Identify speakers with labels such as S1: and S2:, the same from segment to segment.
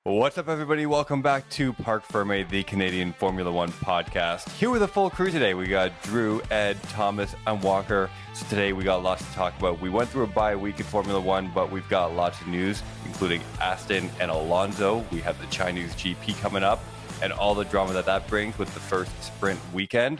S1: What's up, everybody? Welcome back to Parc Ferm, the Canadian Formula One podcast. Here with a full crew today. We got Drew, Ed, Thomas, and Walker. So today we got lots to talk about. We went through a bye week in Formula One, but we've got lots of news, including Aston and Alonso. We have the Chinese GP coming up and all the drama that brings with the first sprint weekend.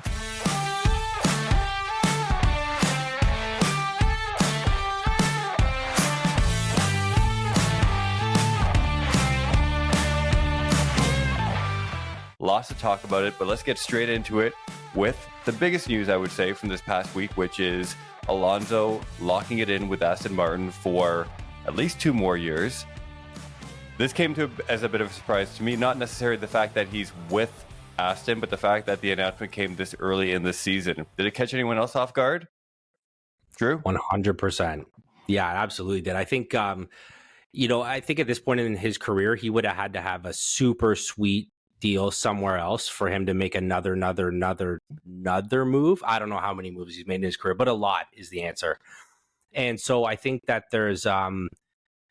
S1: Lots to talk about it, but let's get straight into it with the biggest news, I would say, from this past week, which is Alonso locking it in with Aston Martin for at least 2 more years. This came as a bit of a surprise to me, not necessarily the fact that he's with Aston, but the fact that the announcement came this early in the season. Did it catch anyone else off guard? Drew?
S2: 100%. Yeah, it absolutely did. I think, I think at this point in his career, he would have had to have a super sweet deal somewhere else for him to make another move. I don't know how many moves he's made in his career, but a lot is the answer. And so I think that there's some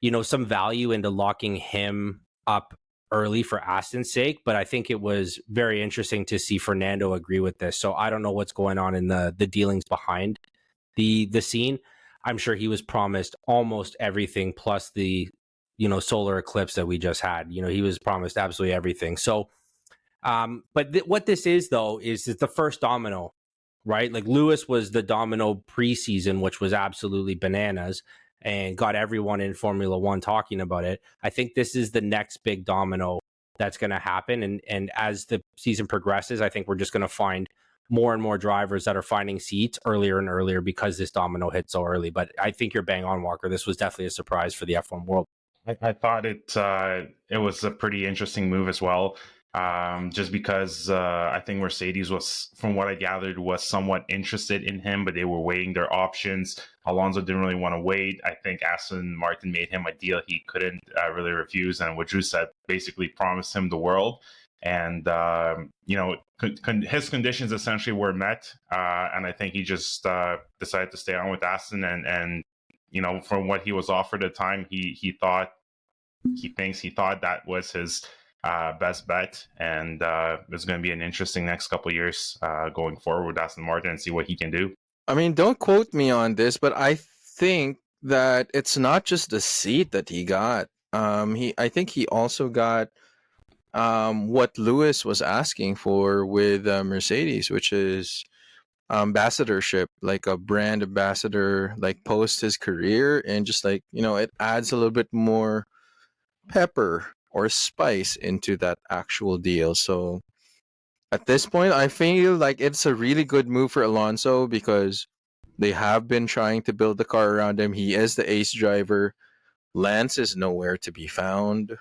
S2: value into locking him up early for Aston's sake, but I think it was very interesting to see Fernando agree with this. So I don't know what's going on in the dealings behind the scene. I'm sure he was promised almost everything plus the solar eclipse that we just had. He was promised absolutely everything. So what this is, though, is the first domino, right? Like Lewis was the domino preseason, which was absolutely bananas and got everyone in Formula One talking about it. I think this is the next big domino that's going to happen. And as the season progresses, I think we're just going to find more and more drivers that are finding seats earlier and earlier because this domino hit so early. But I think you're bang on, Walker. This was definitely a surprise for the F1 world.
S3: I thought it was a pretty interesting move as well. Just because I think Mercedes was, from what I gathered, was somewhat interested in him, but they were weighing their options. Alonso didn't really want to wait. I think Aston Martin made him a deal he couldn't really refuse, and what Drew said, basically promised him the world. And his conditions essentially were met, and I think he just decided to stay on with Aston. And from what he was offered at the time, he thought that was his best bet, and it's going to be an interesting next couple of years going forward with Aston Martin and see what he can do.
S4: I mean, don't quote me on this, but I think that it's not just the seat that he got. I think he also got what Lewis was asking for with Mercedes, which is ambassadorship, like a brand ambassador, like post his career, and just like it adds a little bit more pepper or spice into that actual deal. So at this point, I feel like it's a really good move for Alonso because they have been trying to build the car around him. He is the ace driver. Lance is nowhere to be found.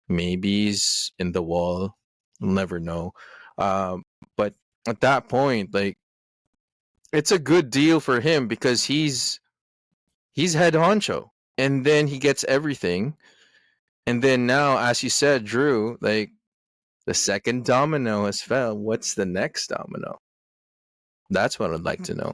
S4: Maybe he's in the wall. We'll never know. But at that point, like, it's a good deal for him because he's head honcho, and then he gets everything. And then now, as you said, Drew, like the second domino has fell. What's the next domino? That's what I'd like to know.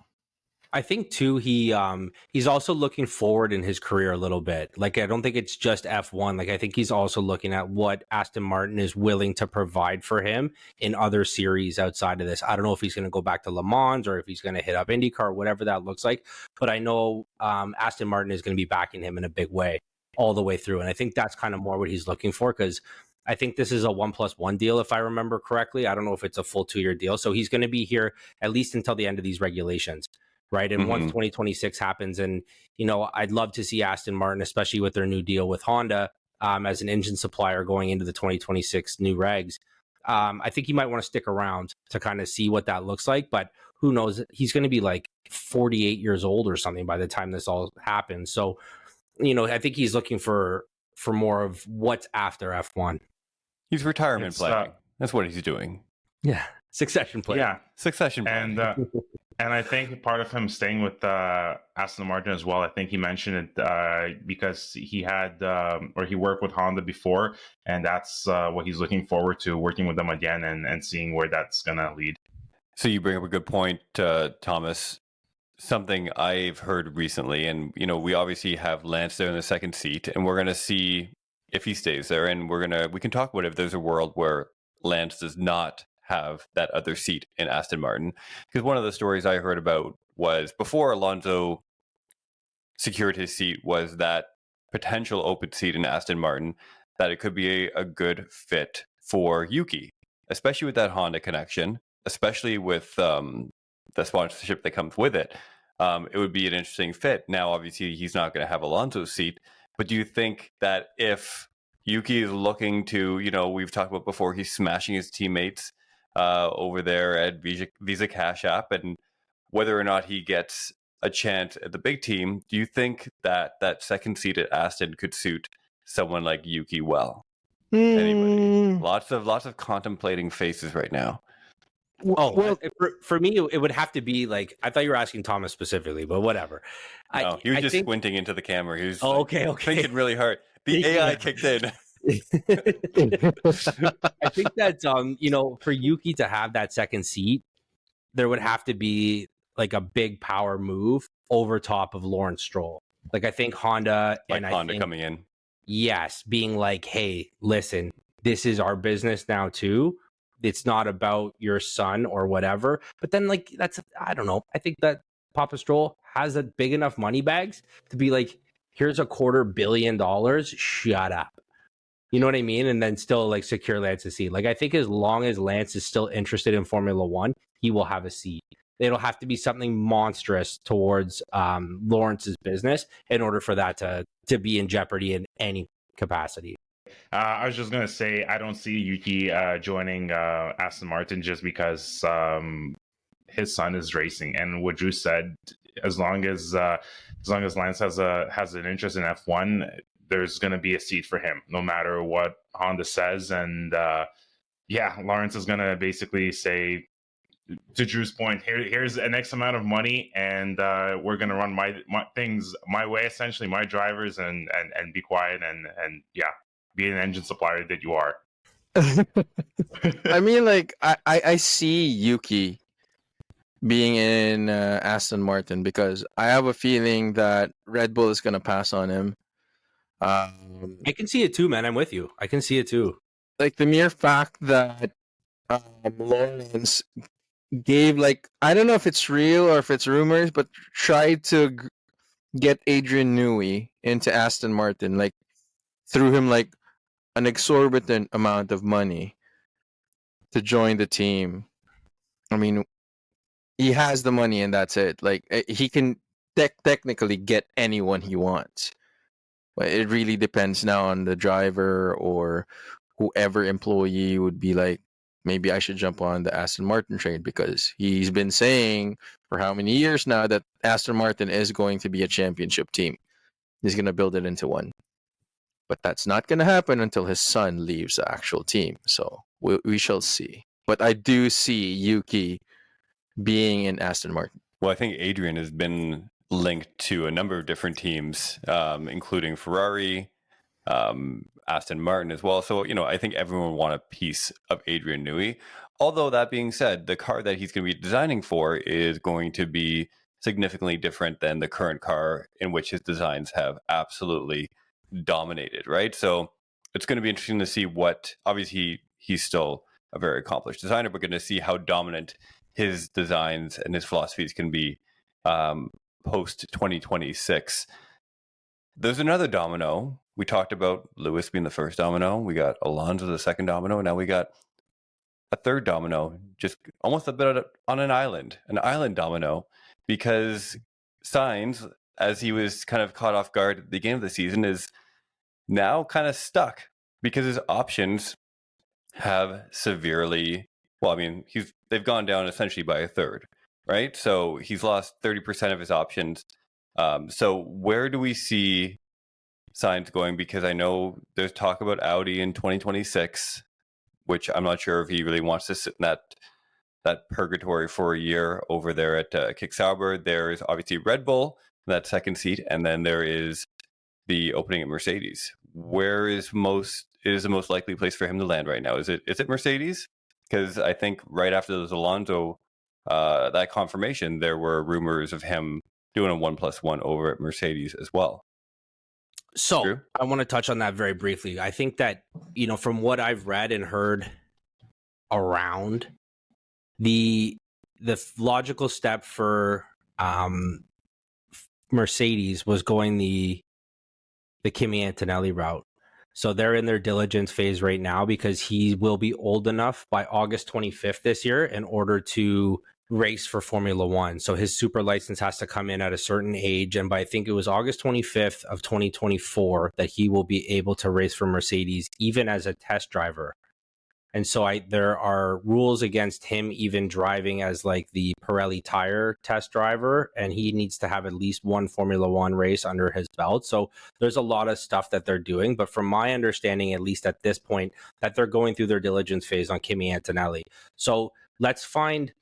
S2: I think too, he's also looking forward in his career a little bit. Like, I don't think it's just F1. Like, I think he's also looking at what Aston Martin is willing to provide for him in other series outside of this. I don't know if he's going to go back to Le Mans or if he's going to hit up IndyCar, whatever that looks like. But I know Aston Martin is going to be backing him in a big way all the way through. And I think that's kind of more what he's looking for, because I think this is a 1+1 deal, if I remember correctly. I don't know if it's a full 2-year deal. So he's going to be here at least until the end of these regulations, right? And once 2026 happens, and, I'd love to see Aston Martin, especially with their new deal with Honda as an engine supplier going into the 2026 new regs. I think he might want to stick around to kind of see what that looks like. But who knows? He's going to be like 48 years old or something by the time this all happens. So, I think he's looking for more of what's after F1.
S1: He's retirement planning. That's what he's doing.
S2: Yeah. Succession planning.
S3: Yeah.
S1: Succession planning.
S3: And I think part of him staying with Aston Martin as well, I think he mentioned it because he had or he worked with Honda before, and that's what he's looking forward to, working with them again and seeing where that's going to lead.
S1: So you bring up a good point, Thomas. Something I've heard recently, and we obviously have Lance there in the second seat, and we're going to see if he stays there, and we can talk about if there's a world where Lance does not have that other seat in Aston Martin, because one of the stories I heard about was before Alonso secured his seat was that potential open seat in Aston Martin, that it could be a good fit for Yuki, especially with that Honda connection, especially with the sponsorship that comes with it. It would be an interesting fit. Now, obviously, he's not going to have Alonso's seat, but do you think that if Yuki is looking to, we've talked about before, he's smashing his teammates over there at Visa Cash App, and whether or not he gets a chance at the big team, do you think that that second seat at Aston could suit someone like Yuki well? Anybody? Lots of contemplating faces right now.
S2: Well, for me, it would have to be like, I thought you were asking Thomas specifically, but whatever.
S1: No, he was just squinting into the camera. He was
S2: okay.
S1: Thinking really hard. The AI kicked in.
S2: I think that, for Yuki to have that second seat, there would have to be like a big power move over top of Lawrence Stroll. Like, I think Honda
S1: coming in.
S2: Yes, being like, hey, listen, this is our business now too. It's not about your son or whatever. But then, like, I don't know. I think that Papa Stroll has a big enough money bags to be like, here's $250 million. Shut up. You know what I mean? And then still like secure Lance's seat. Like, I think as long as Lance is still interested in Formula One, he will have a seat. It'll have to be something monstrous towards Lawrence's business in order for that to be in jeopardy in any capacity.
S3: I was just going to say, I don't see Yuki joining Aston Martin just because his son is racing. And what Drew said, as long as Lance has an interest in F1, there's going to be a seat for him, no matter what Honda says. And Lawrence is going to basically say, to Drew's point, here's an X amount of money, and we're going to run my things my way, essentially, my drivers, and be quiet and be an engine supplier that you are.
S4: I mean, like, I see Yuki being in Aston Martin because I have a feeling that Red Bull is going to pass on him.
S2: I can see it too, man. I'm with you. I can see it too.
S4: Like, the mere fact that Lawrence gave, like, I don't know if it's real or if it's rumors, but tried to get Adrian Newey into Aston Martin, like, threw him like an exorbitant amount of money to join the team. I mean, he has the money and that's it. Like, he can technically get anyone he wants. But it really depends now on the driver or whoever employee would be like, maybe I should jump on the Aston Martin train, because he's been saying for how many years now that Aston Martin is going to be a championship team. He's going to build it into one. But that's not going to happen until his son leaves the actual team. So we shall see. But I do see Yuki being in Aston Martin.
S1: Well, I think Adrian has been linked to a number of different teams, including Ferrari, Aston Martin as well. So, I think everyone will want a piece of Adrian Newey. Although that being said, the car that he's going to be designing for is going to be significantly different than the current car in which his designs have absolutely dominated, right? So it's going to be interesting to see what, obviously he's still a very accomplished designer, but going to see how dominant his designs and his philosophies can be post 2026. There's another domino. We talked about Lewis being the first domino. We got Alonso the second domino. Now we got a third domino, just almost a bit on an island domino, because Sainz, as he was kind of caught off guard at the beginning of the season, is now kind of stuck because his options have severely, they've gone down essentially by a third, right? So he's lost 30% of his options. So where do we see Sainz going? Because I know there's talk about Audi in 2026, which I'm not sure if he really wants to sit in that purgatory for a year over there at Kick Sauber. There's obviously Red Bull in that second seat, and then there is the opening at Mercedes. Where is the most likely place for him to land right now? Is it Mercedes? Because I think right after those Alonso that confirmation, there were rumors of him doing a 1+1 over at Mercedes as well.
S2: So
S1: True.
S2: I want to touch on that very briefly. I think that, from what I've read and heard around, the logical step for Mercedes was going the Kimi Antonelli route. So they're in their diligence phase right now because he will be old enough by August 25th this year in order to race for Formula One. So his super license has to come in at a certain age. And by, I think it was August 25th of 2024 that he will be able to race for Mercedes, even as a test driver. And so there are rules against him even driving as like the Pirelli tire test driver, and he needs to have at least one Formula One race under his belt. So there's a lot of stuff that they're doing. But from my understanding, at least at this point, that they're going through their diligence phase on Kimi Antonelli. So let's find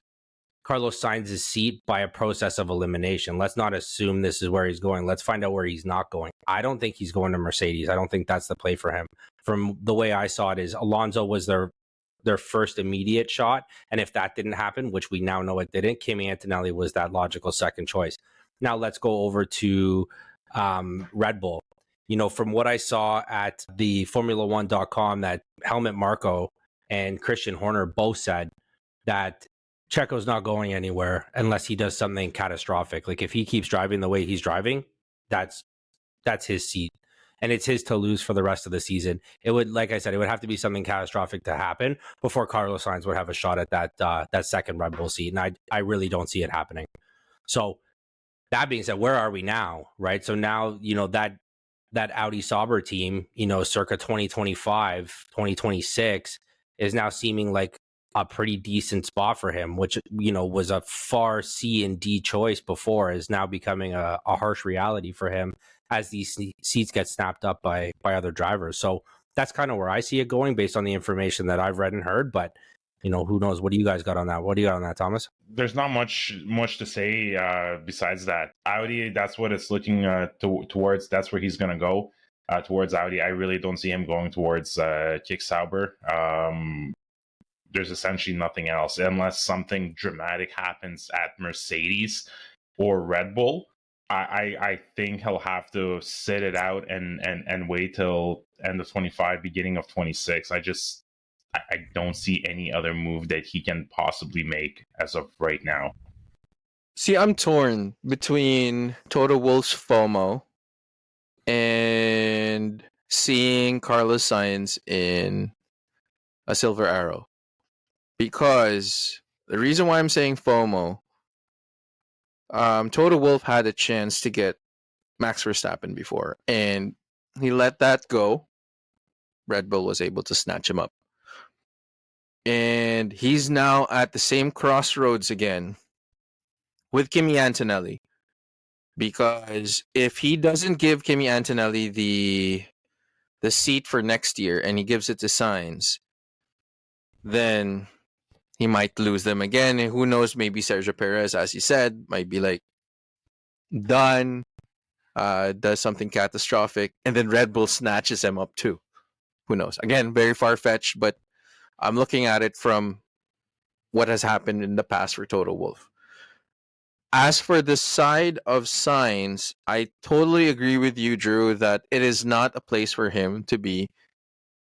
S2: Carlos Sainz's seat by a process of elimination. Let's not assume this is where he's going. Let's find out where he's not going. I don't think he's going to Mercedes. I don't think that's the play for him. From the way I saw it is Alonso was their first immediate shot. And if that didn't happen, which we now know it didn't, Kimi Antonelli was that logical second choice. Now let's go over to Red Bull. From what I saw at the Formula1.com, that Helmut Marko and Christian Horner both said that Checo's not going anywhere unless he does something catastrophic. Like if he keeps driving the way he's driving, that's his seat. And it's his to lose for the rest of the season. It would, like I said, it would have to be something catastrophic to happen before Carlos Sainz would have a shot at that second Red Bull seat. And I really don't see it happening. So that being said, where are we now, right? So now, that Audi Sauber team, circa 2025, 2026 is now seeming like a pretty decent spot for him, which, was a far C and D choice before, is now becoming a harsh reality for him as these seats get snapped up by other drivers. So that's kind of where I see it going based on the information that I've read and heard. But, who knows? What do you guys got on that? What do you got on that, Thomas?
S3: There's not much to say besides that. Audi, that's what it's looking towards. That's where he's going to go, towards Audi. I really don't see him going towards Kick Sauber. There's essentially nothing else unless something dramatic happens at Mercedes or Red Bull. I think he'll have to sit it out and wait till end of 25, beginning of 26. I don't see any other move that he can possibly make as of right now.
S4: See, I'm torn between Toto Wolff's FOMO and seeing Carlos Sainz in a Silver Arrow. Because the reason why I'm saying FOMO, Toto Wolff had a chance to get Max Verstappen before, and he let that go. Red Bull was able to snatch him up. And he's now at the same crossroads again with Kimi Antonelli. Because if he doesn't give Kimi Antonelli the seat for next year and he gives it to Sainz, then he might lose them again. And who knows, maybe Sergio Perez, as you said, might be like done, does something catastrophic, and then Red Bull snatches him up too. Who knows? Again, very far-fetched, but I'm looking at it from what has happened in the past for Toto Wolff. As for the side of Sainz, I totally agree with you, Drew, that it is not a place for him to be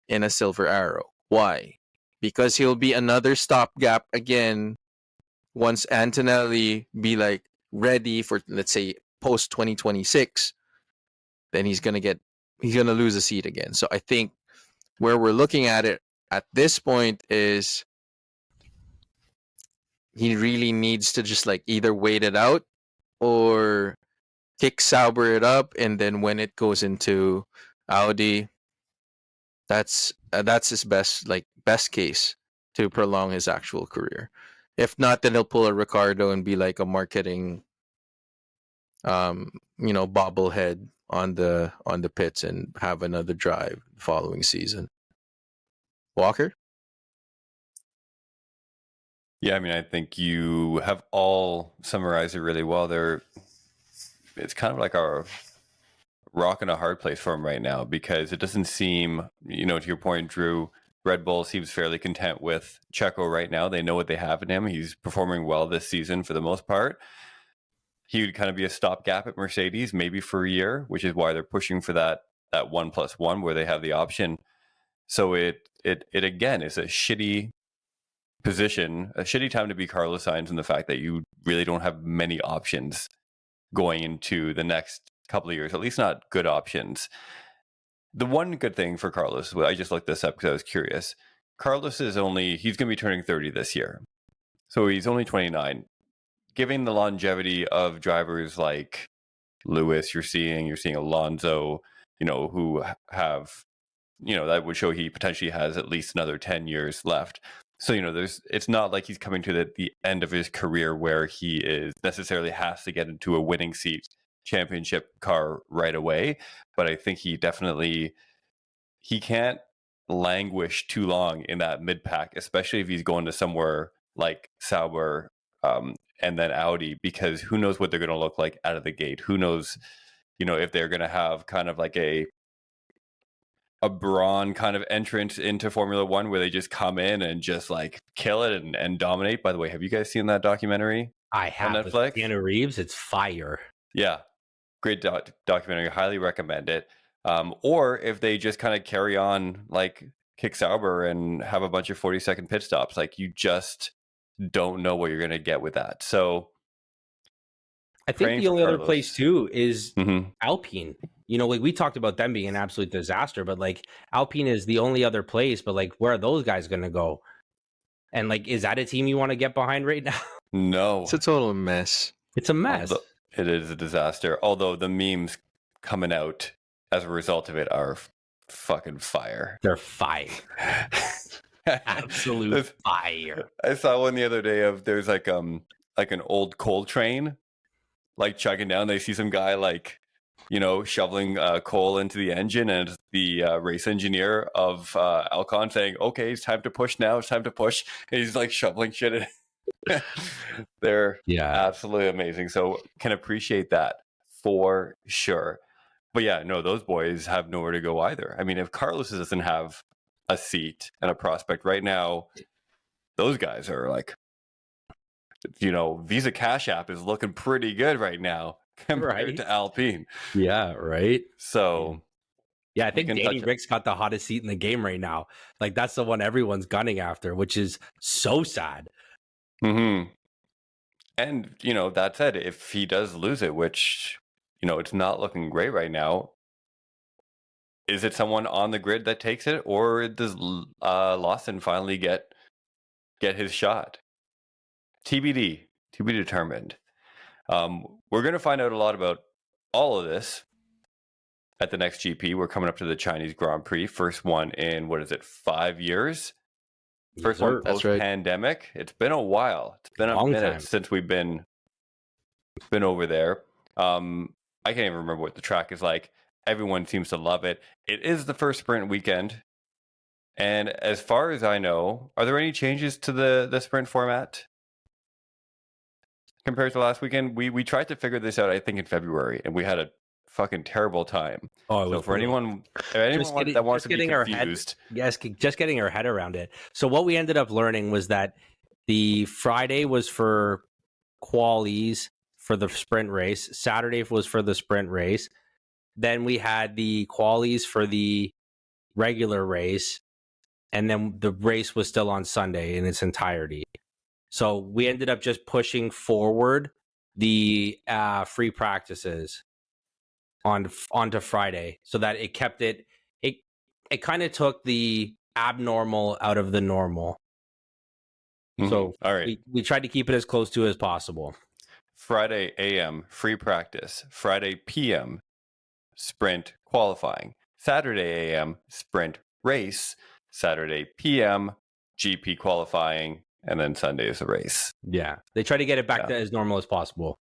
S4: in a Silver Arrow. Why? Because he'll be another stopgap again once Antonelli be like ready for, let's say, post 2026. Then he's gonna lose a seat again. So I think where we're looking at it at this point is he really needs to just like either wait it out or kick Sauber it up, and then when it goes into Audi, that's his best case to prolong his actual career. If not, then he'll pull a Ricardo and be like a marketing bobblehead on the pits and have another drive the following season. Walker?
S1: Yeah, I mean, I think you have all summarized it really well there. It's kind of like a rock and a hard place for him right now, because it doesn't seem, to your point, Drew, Red Bull seems fairly content with Checo right now. They know what they have in him. He's performing well this season for the most part. He would kind of be a stopgap at Mercedes, maybe for a year, which is why they're pushing for that that 1+1 where they have the option. So it again is a shitty position, a shitty time to be Carlos Sainz, in the fact that you really don't have many options going into the next couple of years, at least not good options. The one good thing for Carlos, I just looked this up because I was curious. Carlos he's going to be turning 30 this year. So he's only 29. Given the longevity of drivers like Lewis, you're seeing Alonso, who have, that would show he potentially has at least another 10 years left. So, it's not like he's coming to the end of his career where he is necessarily has to get into a winning seat championship car right away. But I think he can't languish too long in that mid pack, especially if he's going to somewhere like Sauber and then Audi, because who knows what they're going to look like out of the gate. Who knows, if they're going to have kind of like a Braun kind of entrance into Formula One where they just come in and just like kill it and dominate. By the way, have you guys seen that documentary?
S2: I have.
S1: On Netflix?
S2: Keanu Reeves, it's fire.
S1: Yeah, great documentary. Highly recommend it. Or if they just kind of carry on like Kick Sauber and have a bunch of 40-second pit stops, like you just don't know what you're going to get with that. So
S2: I think the only other place too is
S1: Mm-hmm.
S2: Alpine. Like we talked about them being an absolute disaster, but like Alpine is the only other place, but like where are those guys going to go? And like, is that a team you want to get behind right now?
S1: No.
S4: It's a total mess.
S2: It's a mess.
S1: It is a disaster. Although the memes coming out as a result of it are fucking fire.
S2: They're fire. Absolute fire.
S1: I saw one the other day of there's like an old coal train like chugging down. They see some guy like shoveling coal into the engine, and the race engineer of Alcon saying, "Okay, it's time to push now. It's time to push." And he's like shoveling shit in. They're absolutely amazing. So can appreciate that for sure. But yeah, no, those boys have nowhere to go either. I mean, if Carlos doesn't have a seat and a prospect right now, those guys are like, Visa Cash App is looking pretty good right now compared to Alpine.
S2: Yeah, right.
S1: So
S2: yeah, I think Danny Rick's got the hottest seat in the game right now. Like that's the one everyone's gunning after, which is so sad.
S1: Mm-hmm. And that said, if he does lose it, which it's not looking great right now, is it someone on the grid that takes it, or does Lawson finally get his shot? TBD, to be determined. We're going to find out a lot about all of this at the next GP. We're coming up to the Chinese Grand Prix, first one in 5 years? First one post-pandemic. Right. It's been a while. It's been a minute since we've been over there. I can't even remember what the track is like. Everyone seems to love it. It is the first sprint weekend. And as far as I know, are there any changes to the sprint format compared to last weekend? We tried to figure this out, I think, in February, and we had a fucking terrible time. So for anyone that wants to be confused,
S2: just getting our head around it. So what we ended up learning was that the Friday was for qualies for the sprint race. Saturday was for the sprint race. Then we had the qualies for the regular race. And then the race was still on Sunday in its entirety. So we ended up just pushing forward the free practices onto Friday, so that it kept it kind of took the abnormal out of the normal. Mm-hmm. So all right, we tried to keep it as close to as possible.
S1: Friday AM free practice, Friday PM sprint qualifying, Saturday AM sprint race, Saturday PM GP qualifying, and then Sunday is the race.
S2: Yeah, they try to get it back to as normal as possible.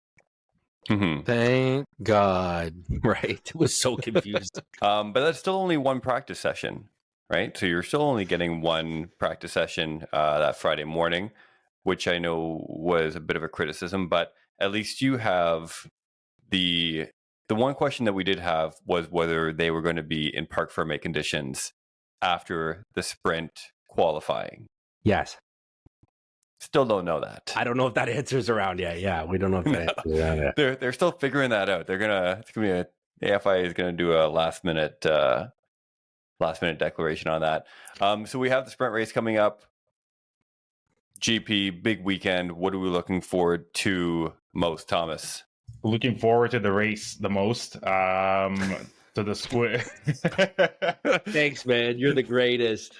S1: Mm-hmm.
S4: Thank God.
S2: Right, it was so confused.
S1: But that's still only one practice session, right? So you're still only getting one practice session that Friday morning, which I know was a bit of a criticism, but at least you have the one question that we did have was whether they were going to be in Parc Ferm conditions after the sprint qualifying.
S2: Yes.
S1: Still don't know that.
S2: I don't know if that answer's around yet. Yeah, we don't know if that answer's around yet.
S1: They're still figuring that out. It's gonna be AFI is going to do a last minute declaration on that. So we have the sprint race coming up. GP, big weekend. What are we looking forward to most, Thomas?
S3: Looking forward to the race the most. To the squid.
S2: Thanks, man. You're the greatest.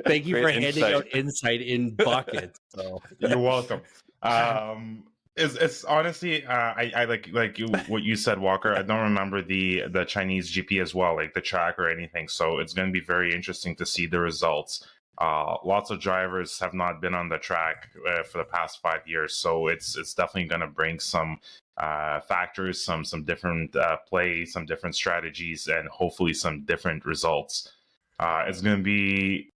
S2: Thank you for handing out insight in buckets. So.
S3: You're welcome. It's honestly, I like what you said, Walker. I don't remember the Chinese GP as well, like the track or anything. So it's going to be very interesting to see the results. Lots of drivers have not been on the track for the past 5 years, so it's definitely going to bring some factors, some different plays, some different strategies, and hopefully some different results. It's going to be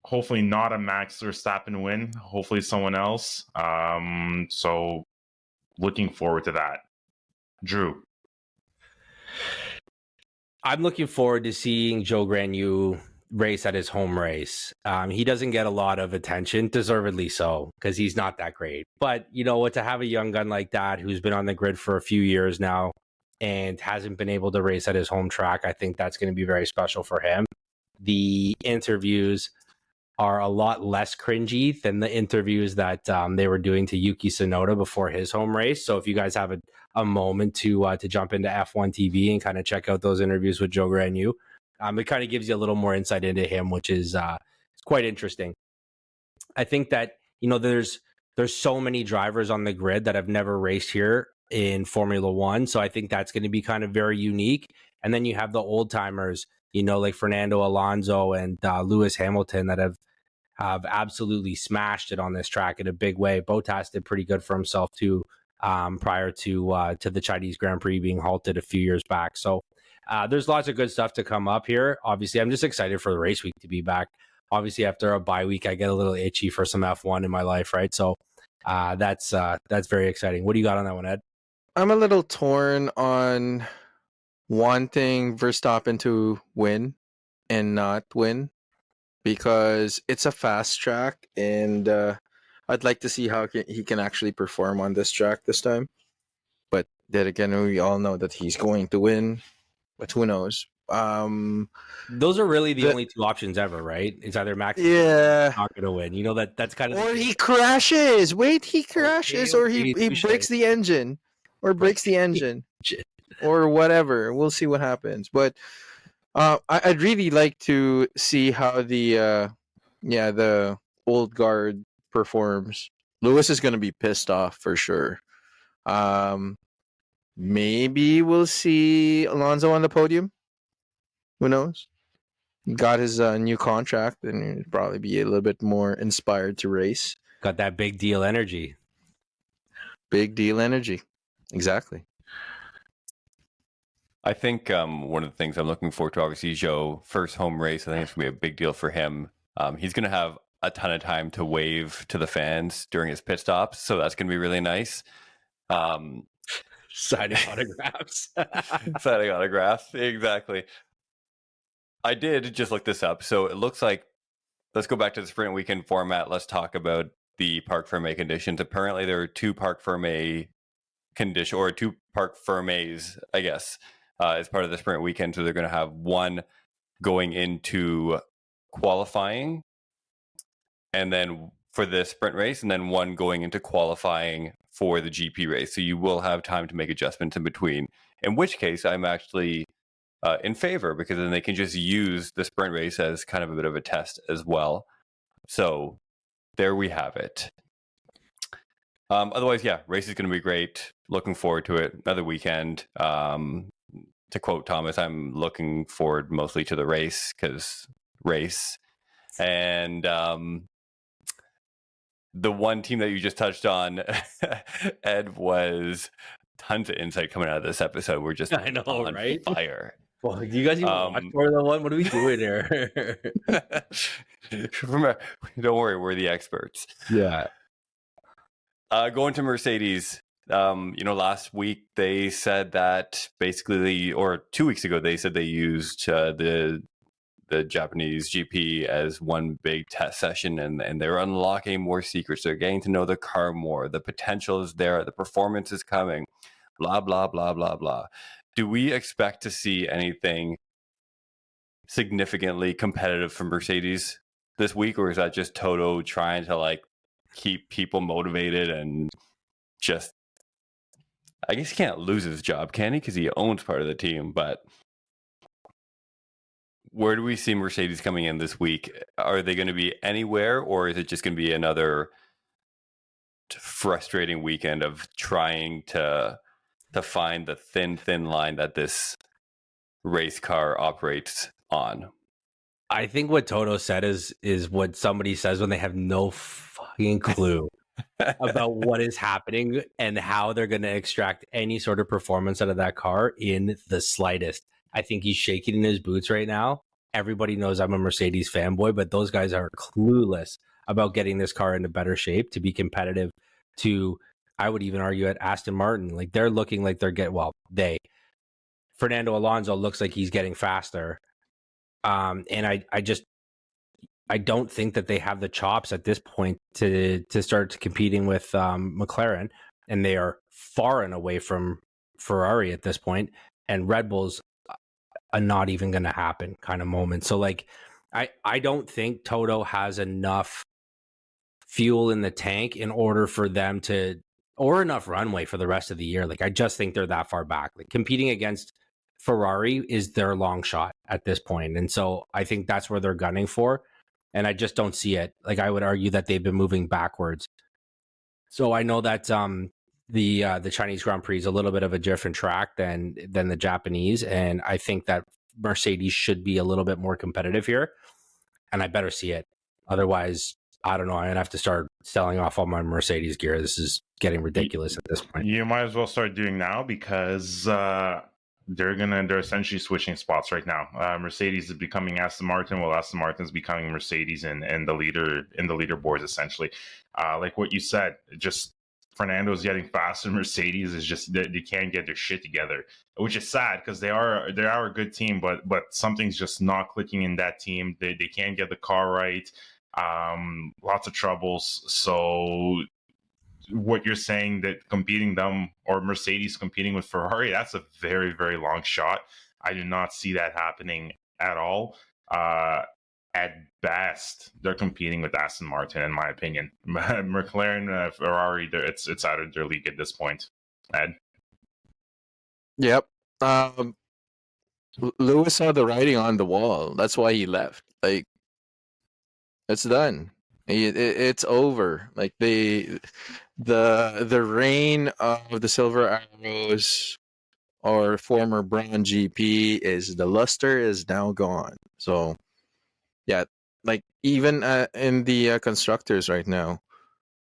S3: hopefully not a Max Verstappen win, hopefully someone else. So looking forward to that. Drew.
S2: I'm looking forward to seeing Joe Granu race at his home race. He doesn't get a lot of attention, deservedly so, because he's not that great. But you know what, to have a young gun like that who's been on the grid for a few years now and hasn't been able to race at his home track, I think that's going to be very special for him. The interviews are a lot less cringy than the interviews that they were doing to Yuki Tsunoda before his home race. So if you guys have a moment to jump into F1 TV and kind of check out those interviews with Joe Granu, it kind of gives you a little more insight into him, which is quite interesting. I think that, you know, there's so many drivers on the grid that have never raced here in Formula One. So I think that's going to be kind of very unique. And then you have the old timers, you know, like Fernando Alonso and Lewis Hamilton that have absolutely smashed it on this track in a big way. Bottas did pretty good for himself too, prior to the Chinese Grand Prix being halted a few years back. So there's lots of good stuff to come up here. Obviously, I'm just excited for the race week to be back. Obviously, after a bye week, I get a little itchy for some F1 in my life, right? So that's very exciting. What do you got on that one, Ed?
S4: I'm a little torn on wanting Verstappen to win and not win, because it's a fast track, and I'd like to see how he can actually perform on this track this time. But then again, we all know that he's going to win, but who knows?
S2: Those are really the only two options ever, right? It's either Max not going to win. You know, that's kind of...
S4: Or he crashes. Wait, he crashes, or he breaks the engine. Or breaks the engine. Or whatever. We'll see what happens. But I'd really like to see how the old guard performs. Lewis is going to be pissed off for sure. Maybe we'll see Alonso on the podium. Who knows? He got his new contract, and he'll probably be a little bit more inspired to race.
S2: Got that big deal energy.
S4: Big deal energy. Exactly.
S1: I think one of the things I'm looking forward to, obviously, Joe, first home race, I think it's going to be a big deal for him. He's going to have a ton of time to wave to the fans during his pit stops, so that's going to be really nice.
S2: Signing autographs.
S1: Signing autographs, exactly. I did just look this up. So it looks like, let's go back to the sprint weekend format. Let's talk about the Parc Ferm conditions. Apparently there are two Parc Ferm condition, or two Parc Fermes, I guess, as part of the sprint weekend. So they're going to have one going into qualifying, and then for the sprint race, and then one going into qualifying for the GP race. So you will have time to make adjustments in between, in which case I'm actually in favor, because then they can just use the sprint race as kind of a bit of a test as well. So there we have it. Otherwise, yeah, race is going to be great. Looking forward to it. Another weekend. To quote Thomas, I'm looking forward mostly to the race, because race. And the one team that you just touched on, Ed, was tons of insight coming out of this episode. We're just
S2: I know,
S1: on
S2: right?
S1: fire.
S2: Well, do you guys even watch Formula One? What are we doing here?
S1: Remember, don't worry, we're the experts.
S2: Yeah.
S1: Going to Mercedes. Last week they said that basically, or 2 weeks ago, they said they used the Japanese GP as one big test session, and they're unlocking more secrets. They're getting to know the car more. The potential is there. The performance is coming. Blah, blah, blah, blah, blah. do we expect to see anything significantly competitive from Mercedes this week, or is that just Toto trying to like keep people motivated and just, I guess he can't lose his job, can he? Because he owns part of the team. But where do we see Mercedes coming in this week? Are they going to be anywhere, or is it just going to be another frustrating weekend of trying to find the thin line that this race car operates on?
S2: I think what Toto said is what somebody says when they have no fucking clue about what is happening and how they're going to extract any sort of performance out of that car in the slightest. I think he's shaking in his boots right now. Everybody knows I'm a Mercedes fanboy, but those guys are clueless about getting this car into better shape to be competitive to, I would even argue, at Aston Martin. Like, they're looking like Fernando Alonso looks like he's getting faster. And I don't think that they have the chops at this point to start competing with McLaren, and they are far and away from Ferrari at this point, and Red Bull's a not even going to happen kind of moment. So like, I don't think Toto has enough fuel in the tank in order for them to, or enough runway for the rest of the year. Like, I just think they're that far back. Like, competing against Ferrari is their long shot at this point. And so I think that's where they're gunning for. And I just don't see it. Like, I would argue that they've been moving backwards. So I know that the Chinese Grand Prix is a little bit of a different track than the Japanese. And I think that Mercedes should be a little bit more competitive here. And I better see it. Otherwise, I don't know. I'm going to have to start selling off all my Mercedes gear. This is getting ridiculous at this point.
S3: You might as well start doing now, because they're essentially switching spots right now. Mercedes is becoming Aston Martin, while Aston Martin's becoming Mercedes in the leaderboards, essentially. Like what you said, just Fernando's getting faster. Mercedes is just, they can't get their shit together, which is sad, because they are a good team, but something's just not clicking in that team. They can't get the car right. Lots of troubles. So what you're saying, that competing them, or Mercedes competing with Ferrari, that's a very, very long shot. I do not see that happening at all. At best, they're competing with Aston Martin, in my opinion. McLaren, Ferrari, it's out of their league at this point. Ed?
S4: Yep. Lewis saw the writing on the wall. That's why he left. Like, it's done. It's over. Like, the reign of the Silver Arrows, or former Brown GP, the luster is now gone. So, yeah, like, even in the constructors right now,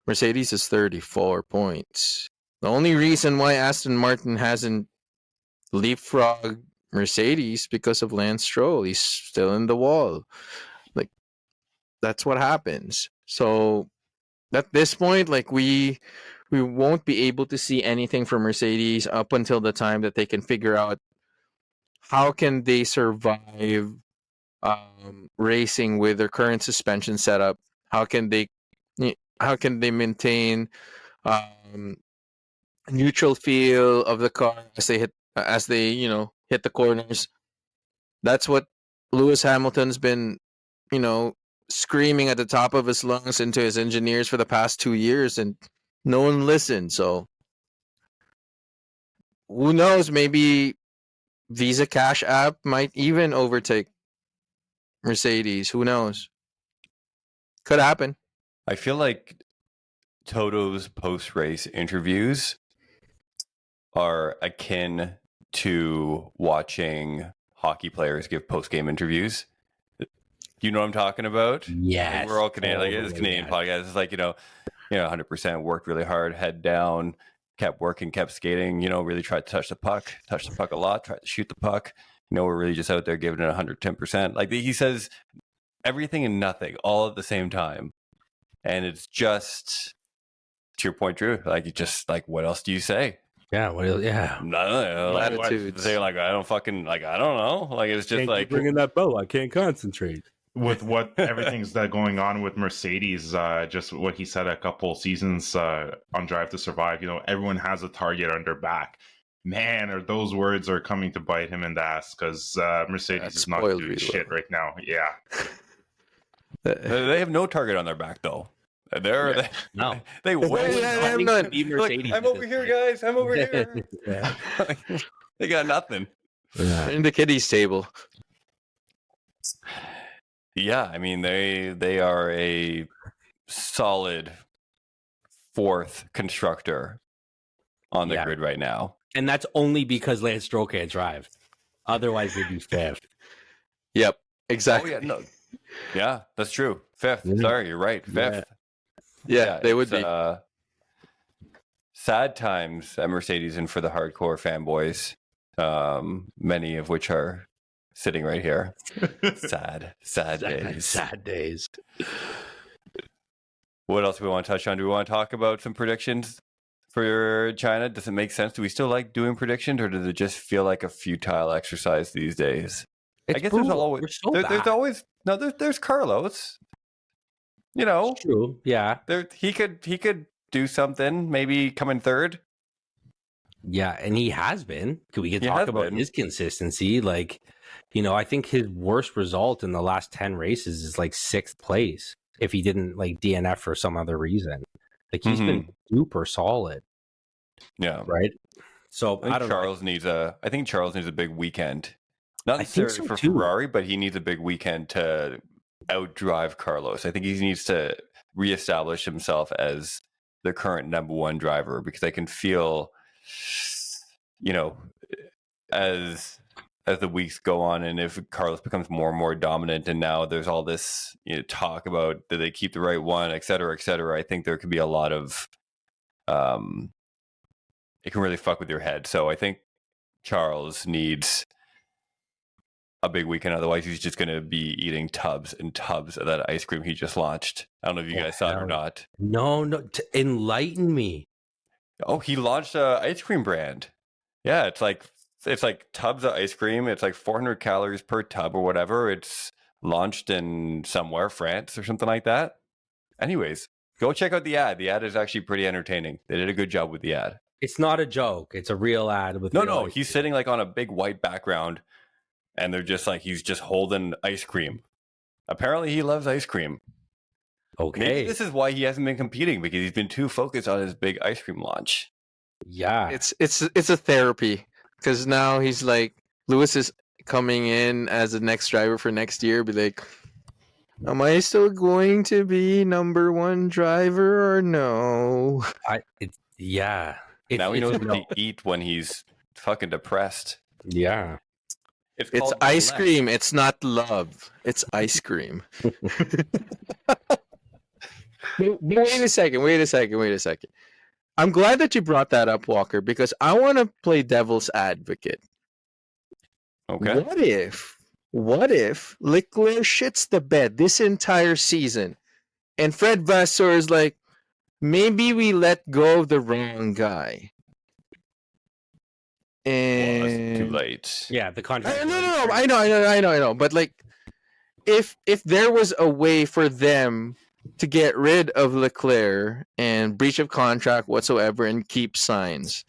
S4: Mercedes is 34 points. The only reason why Aston Martin hasn't leapfrogged Mercedes because of Lance Stroll. He's still in the wall. Like, that's what happens. So at this point, like, we won't be able to see anything from Mercedes up until the time that they can figure out how can they survive racing with their current suspension setup. How can they maintain neutral feel of the car as they hit the corners. That's what Lewis Hamilton's been screaming at the top of his lungs into his engineers for the past 2 years, and no one listened. So who knows, maybe Visa Cash App might even overtake Mercedes. Who knows? Could happen.
S1: I feel like Toto's post-race interviews are akin to watching hockey players give post-game interviews. You know what I'm talking about?
S2: Yes.
S1: Like, we're all Canadian. Like, it's a Canadian podcast. It's like, 100% worked really hard, head down, kept working, kept skating, really tried to touch the puck a lot, tried to shoot the puck. We're really just out there giving it 110%. Like, he says everything and nothing all at the same time. And it's just, to your point, Drew, like, you just, like, what else do you say?
S2: Yeah,
S4: Latitudes.
S1: Say, like, I don't know. Like, it's just like
S2: bringing that bow. I can't concentrate.
S3: With what everything's that going on with Mercedes, just what he said a couple seasons on Drive to Survive, everyone has a target on their back. man, are those words are coming to bite him in the ass because Mercedes is not
S4: spoiled
S3: doing
S4: you.
S3: shit right now. Yeah.
S1: They have no target on their back though.
S2: No.
S1: They win.
S4: I'm not-
S2: Be
S1: Like,
S2: Mercedes
S1: I'm
S2: at
S1: over
S2: this
S1: here,
S2: point.
S1: guys. I'm over here.
S2: Yeah.
S1: They got nothing.
S2: Yeah.
S4: In the kiddies table.
S1: Yeah, I mean they are a solid fourth constructor on the
S2: Yeah.
S1: grid right now.
S2: And that's only because Lance Stroll can't drive. Otherwise, they'd be fifth.
S4: Yep,
S1: Oh
S4: exactly.
S1: yeah, no. Yeah, that's true. Fifth.
S2: Yeah.
S1: Sorry, you're right. Fifth.
S4: Yeah, they would
S1: it's,
S4: be.
S1: Sad times at Mercedes and for the hardcore fanboys, many of which are sitting right here. Sad days.
S2: Sad days.
S1: What else do we want to touch on? Do we want to talk about some predictions for China? Does it make sense? Do we still like doing predictions, or does it just feel like a futile exercise these days? I guess there's always there's Carlos. You know,
S2: True. Yeah.
S1: he could do something. Maybe come in third.
S2: Yeah, and he has been. We can
S1: He
S2: talk
S1: has
S2: about
S1: been.
S2: his consistency. Like, I think his worst result in the last 10 races is like 6th place if he didn't like DNF for some other reason. Like, he's been super solid,
S1: Yeah.
S2: right? So I don't know.
S1: I think Charles needs a big weekend. Not
S2: I think
S1: necessarily
S2: so,
S1: for
S2: too.
S1: Ferrari, but he needs a big weekend to outdrive Carlos. I think he needs to reestablish himself as the current number one driver, because I can feel, as the weeks go on, and if Carlos becomes more and more dominant, and now there's all this talk about do they keep the right one, et cetera, I think there could be a lot of it can really fuck with your head. So I think Charles needs a big weekend, otherwise he's just going to be eating tubs and tubs of that ice cream he just launched. I don't know if you guys saw it or not.
S2: No, enlighten me.
S1: Oh, he launched a ice cream brand. Yeah, it's like tubs of ice cream. It's like 400 calories per tub or whatever. It's launched in somewhere, France or something like that. Anyways, go check out the ad. The ad is actually pretty entertaining. They did a good job with the ad.
S2: It's not a joke. It's a real ad with
S1: No, he's sitting like on a big white background, and they're just like, he's just holding ice cream. Apparently he loves ice cream.
S2: Okay.
S1: Maybe this is why he hasn't been competing, because he's been too focused on his big ice cream launch.
S2: Yeah.
S4: It's a therapy, because now he's like, Lewis is coming in as the next driver for next year. Be like, am I still going to be number one driver or no?
S1: Now he knows what to eat when he's fucking depressed.
S2: Yeah.
S4: It's
S1: called
S4: ice
S1: Driveless.
S4: cream. It's not love. It's ice cream. Wait a second. I'm glad that you brought that up, Walker, because I want to play devil's advocate.
S1: Okay.
S4: What if Leclerc shits the bed this entire season, and Fred Vasseur is like, maybe we let go of the wrong guy. And
S1: Well, that's too late.
S2: Yeah, the contract.
S4: No. I know. But like, if there was a way for them to get rid of Leclerc and breach of contract whatsoever and keep Sainz,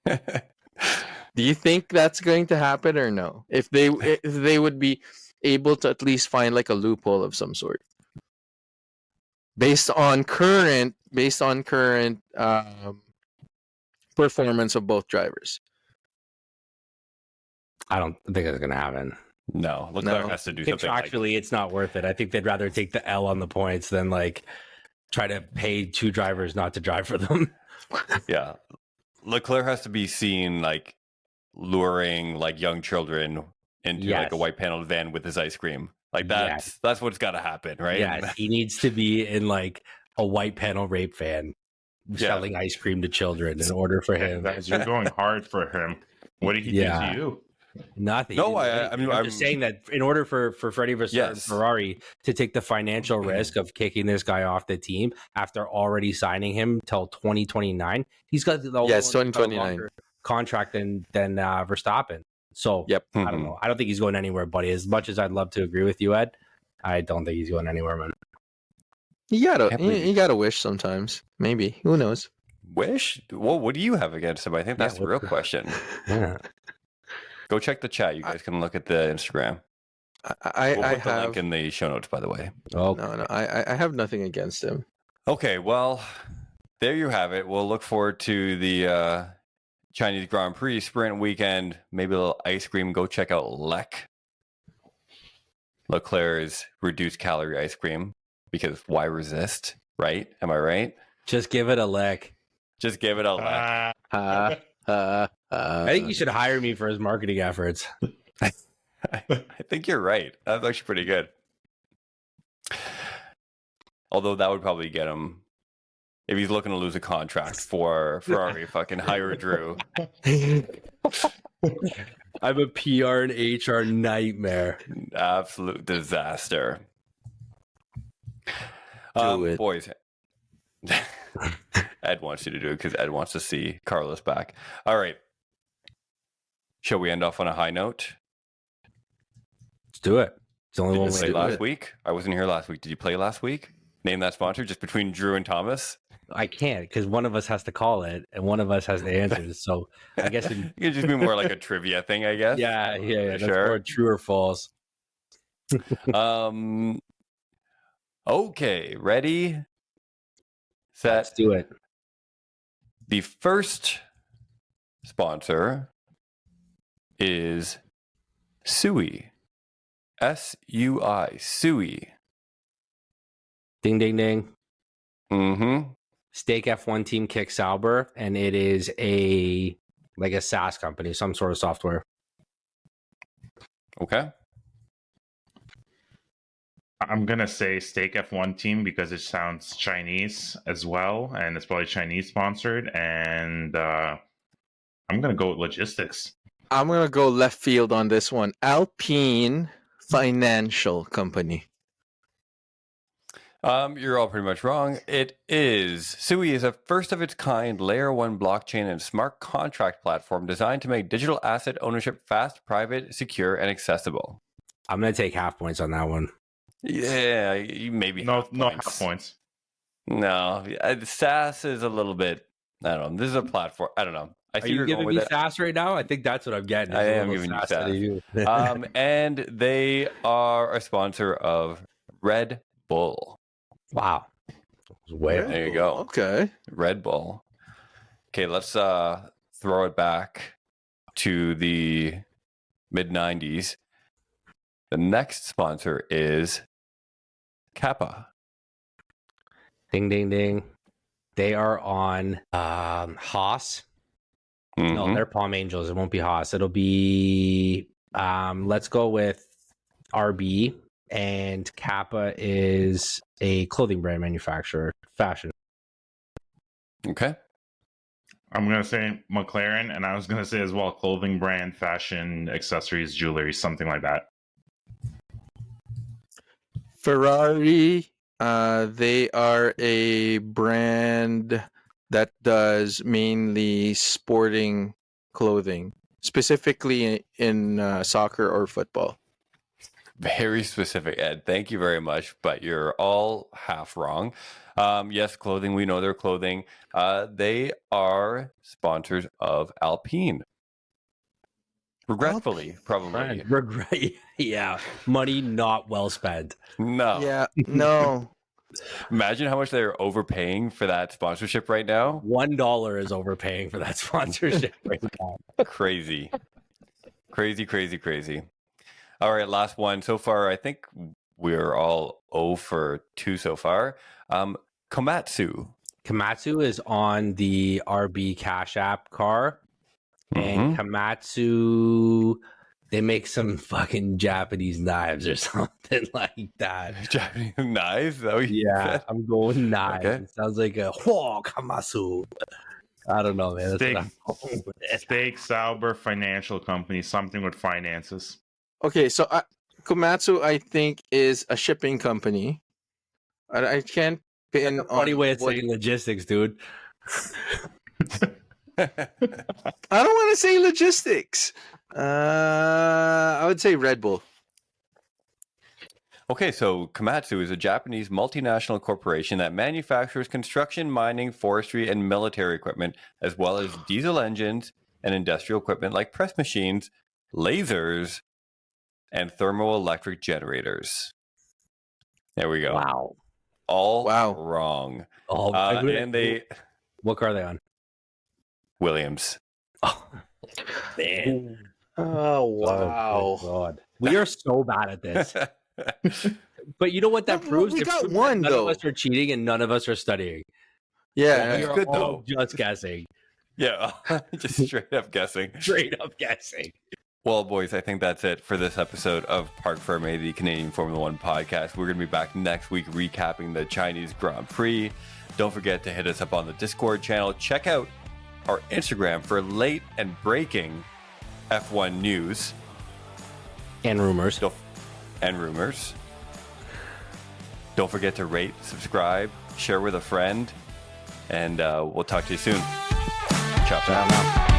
S4: do you think that's going to happen or no? If they would be able to at least find like a loophole of some sort, based on current performance of both drivers.
S2: I don't think it's going to happen.
S1: No, Leclerc has to do something.
S2: Actually, it's not worth it. I think they'd rather take the L on the points than like try to pay two drivers not to drive for them.
S1: Yeah. Leclerc has to be seen like luring like young children into like a white paneled van with his ice cream. Like that's what's got to happen, right?
S2: Yeah, he needs to be in like a white panel rape van selling ice cream to children in order for him.
S3: Guys, you're going hard for him. What did he do to you?
S2: Nothing.
S1: No,
S2: I'm just saying that in order for Freddie Vasseur and Ferrari to take the financial risk of kicking this guy off the team after already signing him till 2029, he's got the
S4: 2029
S2: contract than Verstappen. So I don't know. I don't think he's going anywhere, buddy. As much as I'd love to agree with you, Ed, I don't think he's going anywhere, man.
S4: You gotta wish sometimes. Maybe. Who knows?
S1: Wish? Well, what do you have against him? I think that's
S2: Yeah,
S1: the real question.
S2: Yeah.
S1: Go check the chat. You guys can look at the Instagram. We'll
S4: I
S1: put the
S4: have
S1: link in the show notes, by the way.
S2: Oh,
S4: no. I have nothing against him.
S1: Okay, well, there you have it. We'll look forward to the Chinese Grand Prix sprint weekend. Maybe a little ice cream. Go check out Leclerc's reduced calorie ice cream, because why resist, right? Am I right?
S2: just give it a lick.
S1: Just give it a lick.
S2: I think you should hire me for his marketing efforts.
S1: I think you're right. That's actually pretty good. Although that would probably get him, if he's looking to lose a contract for Ferrari, fucking hire Drew.
S2: I'm a PR and HR nightmare.
S1: Absolute disaster.
S4: Do it.
S1: Boys. Ed wants you to do it because Ed wants to see Carlos back. All right. Shall we end off on a high note?
S2: Let's do it. It's the only
S1: Did
S2: one
S1: you
S2: way
S1: play
S2: to do
S1: last
S2: it.
S1: week? I wasn't here last week. Did you play last week? Name that sponsor just between Drew and Thomas.
S2: I can't because one of us has to call it and one of us has to answer. So I guess
S1: It could just be more like a trivia thing, I guess.
S2: yeah. That's
S1: Sure.
S2: more true or false.
S1: Okay, ready,
S2: Let's
S1: set.
S2: do it.
S1: The first sponsor is Sui. SUI. Sui.
S2: Ding, ding, ding.
S1: Mm-hmm.
S2: Stake F1 team Kick Sauber, and it is a SaaS company, some sort of software.
S1: Okay.
S3: I'm gonna say Stake F1 team because it sounds Chinese as well, and it's probably Chinese sponsored. And I'm gonna go with logistics.
S4: I'm gonna go left field on this one. Alpine Financial Company.
S1: You're all pretty much wrong. It is. Sui is a first of its kind layer 1 blockchain and smart contract platform designed to make digital asset ownership fast, private, secure, and accessible.
S2: I'm going to take half points on that one.
S1: Yeah, maybe
S3: No
S1: half points.
S3: half points.
S1: No, SaaS is a little bit. I don't know. This is a platform. I don't know. I
S2: Are
S1: see
S2: you
S1: you're going
S2: giving
S1: with
S2: me
S1: it.
S2: SaaS right now? I think that's what I'm getting.
S1: I
S2: is a
S1: am
S2: little
S1: giving you
S2: SaaS out of you.
S1: And they are a sponsor of Red Bull.
S2: Wow. Way
S1: There you go.
S4: Okay.
S1: Red Bull. Okay, let's throw it back to the mid 90s. The next sponsor is Kappa.
S2: Ding, ding, ding. They are on Haas. No,
S1: Mhm.
S2: they're Palm Angels. It won't be Haas. It'll be, let's go with RB. And Kappa is a clothing brand manufacturer, fashion.
S1: Okay.
S3: I'm gonna say McLaren, and I was gonna say as well clothing brand, fashion, accessories, jewelry, something like that.
S4: Ferrari. They are a brand that does mainly sporting clothing, specifically in soccer or football.
S1: Very specific, Ed. Thank you very much. But you're all half wrong. Yes, clothing. We know they're clothing. They are sponsors of Alpine. Regretfully, probably.
S2: Regret. Yeah. Money not well spent.
S1: No.
S4: Yeah, no.
S1: Imagine how much they're overpaying for that sponsorship right now.
S2: $1 is overpaying for that sponsorship right now.
S1: Crazy. Crazy. All right, last one. So far, I think we're all 0 for 2 so far. Komatsu.
S2: Komatsu is on the RB Cash App car. And Komatsu, they make some fucking Japanese knives or something like that.
S1: Japanese knives? Is that what you
S2: Yeah,
S1: said?
S2: I'm going knives.
S1: Okay.
S2: It sounds like a whoa, Komatsu. I don't know, man. That's
S3: Steak.
S2: what I'm going with.
S3: Stake Sauber Financial Company, something with finances.
S4: Okay, so Komatsu, I think, is a shipping company. I can't pin on
S2: Funny way of
S4: what-
S2: saying logistics, dude.
S4: I don't want to say logistics. I would say Red Bull.
S1: Okay, so Komatsu is a Japanese multinational corporation that manufactures construction, mining, forestry, and military equipment, as well as diesel engines and industrial equipment like press machines, lasers, and thermoelectric generators. There we go.
S2: Wow.
S1: All
S4: Wow.
S1: wrong.
S2: Oh,
S1: And they
S2: what car are they on?
S1: Williams.
S2: Oh, man.
S4: Oh,
S2: Oh, good God. We are so bad at this. But you know what that
S4: Well,
S2: proves?
S4: we
S2: It
S4: got
S2: proves that
S4: one,
S2: none
S4: though.
S2: of us are cheating and none of us are studying.
S4: Yeah.
S2: We are
S1: good,
S2: all just guessing.
S1: Yeah, just straight up guessing.
S2: Straight up guessing.
S1: Well, boys, I think that's it for this episode of Parc Ferm, the Canadian Formula One podcast. We're going to be back next week recapping the Chinese Grand Prix. Don't forget to hit us up on the Discord channel. Check out our Instagram for late and breaking F1 news.
S2: And rumors.
S1: And rumors. Don't forget to rate, subscribe, share with a friend, and we'll talk to you soon. Ciao, ciao.